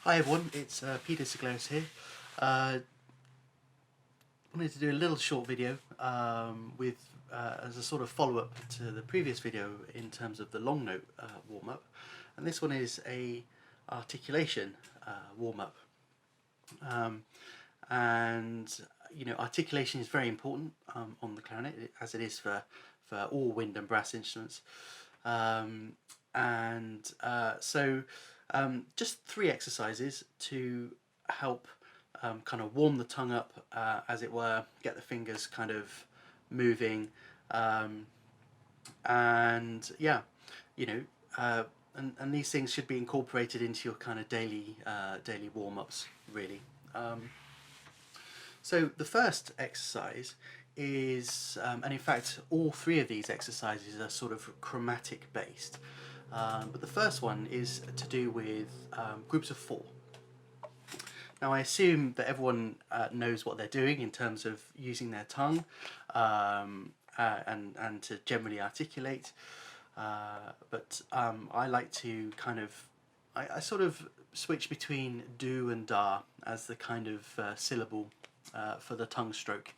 Hi everyone, it's Peter Cigleris here. Wanted to do a little short video with as a sort of follow-up to the previous video in terms of the long note warm-up, and this one is a articulation warm-up. And you know, articulation is very important on the clarinet, as it is for all wind and brass instruments. Just 3 exercises to help kind of warm the tongue up, as it were, get the fingers kind of moving, and yeah, you know, and these things should be incorporated into your kind of daily warm-ups, really. So the first exercise is, and in fact all 3 of these exercises are sort of chromatic based, but the first one is to do with groups of 4. Now I assume that everyone knows what they're doing in terms of using their tongue and to generally articulate, but I like to kind of, I sort of switch between do and da as the kind of syllable for the tongue stroke,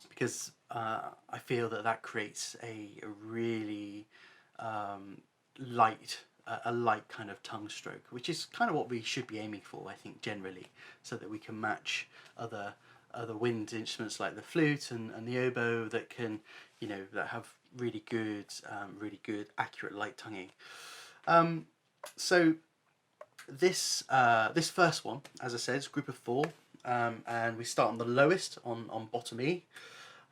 because I feel that creates a really light kind of tongue stroke, which is kind of what we should be aiming for, I think, generally, so that we can match other wind instruments like the flute and the oboe that can, you know, that have really good accurate light tonguing. So this first one, as I said, is a group of 4, and we start on the lowest on bottom E,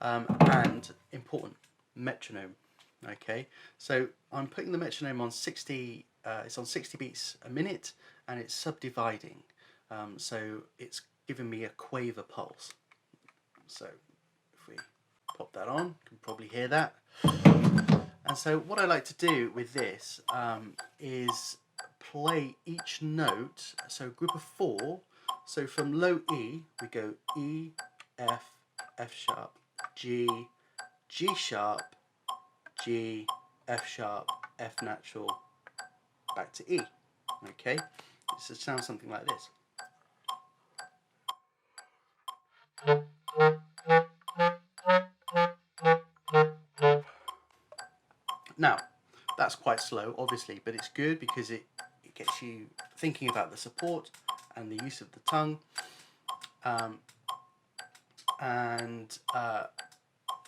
and important, metronome. Okay, so I'm putting the metronome on 60. It's on 60 beats a minute, and it's subdividing. So it's giving me a quaver pulse. So if we pop that on, you can probably hear that. And so what I like to do with this is play each note. So group of 4. So from low E we go E, F, F sharp, G, G sharp, G, F sharp, F natural, back to E. Okay, so it sounds something like this. Now, that's quite slow, obviously, but it's good because it gets you thinking about the support and the use of the tongue.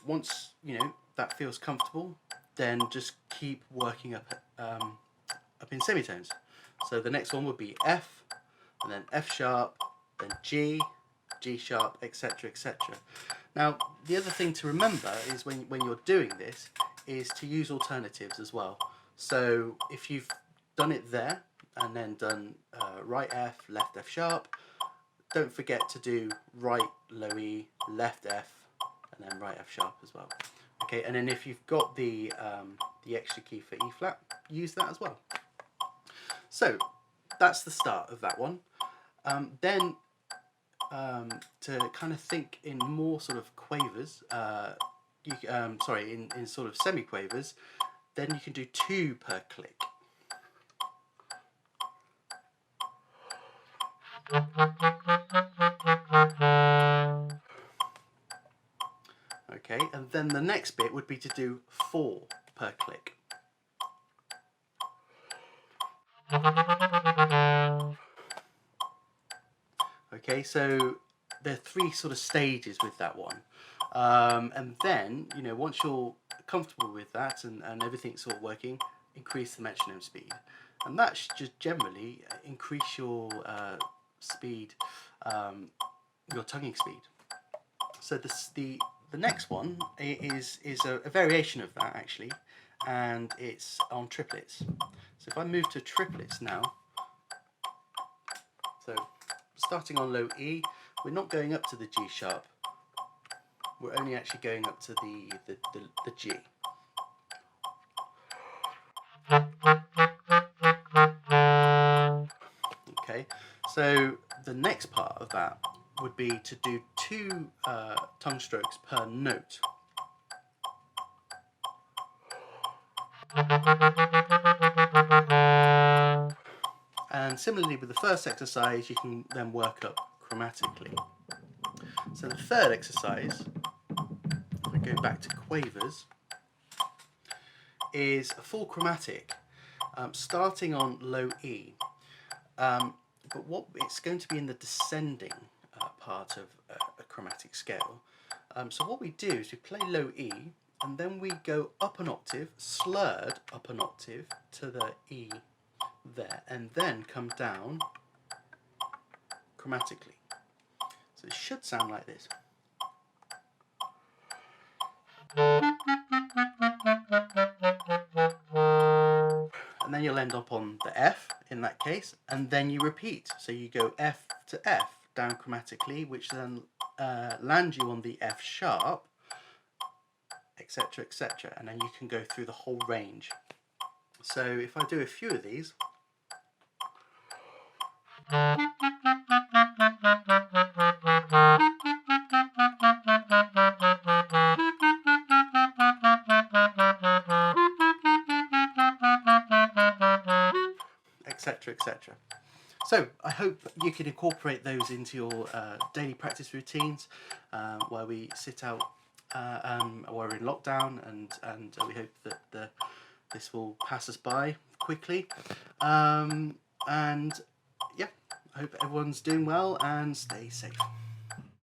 Once you know that feels comfortable, then just keep working up in semitones. So the next one would be F, and then F sharp, then G, G sharp, etc., etc. Now the other thing to remember is when you're doing this is to use alternatives as well. So if you've done it there and then done right F, left F sharp, don't forget to do right low E, left F, and then right F sharp as well. Okay, and then if you've got the extra key for E flat, use that as well. So that's the start of that one. Then to kind of think in more sort of quavers, in sort of semi-quavers, then you can do 2 per click. Okay, and then the next bit would be to do 4 per click. Okay, so there are 3 sort of stages with that one, and then, you know, once you're comfortable with that and everything's sort of working, increase the metronome speed, and that should just generally increase your speed, your tonguing speed. So the next one is a variation of that, actually, and it's on triplets. So if I move to triplets now, so starting on low E, we're not going up to the G sharp, we're only actually going up to the G. Okay, so the next part of that would be to do 2 tongue strokes per note. And similarly with the first exercise, you can then work up chromatically. So the third exercise, if we go back to quavers, is a full chromatic, starting on low E. But what it's going to be in the descending part of a chromatic scale. So what we do is we play low E, and then we go up an octave, slurred up an octave to the E there, and then come down chromatically. So it should sound like this. And then you'll end up on the F in that case, and then you repeat. So you go F to F down chromatically, which then lands you on the F sharp, etc., etc., and then you can go through the whole range. So if I do a few of these, etc., etc. So I hope you can incorporate those into your daily practice routines where we sit out, while we're in lockdown, and we hope that this will pass us by quickly. And yeah, I hope everyone's doing well and stay safe.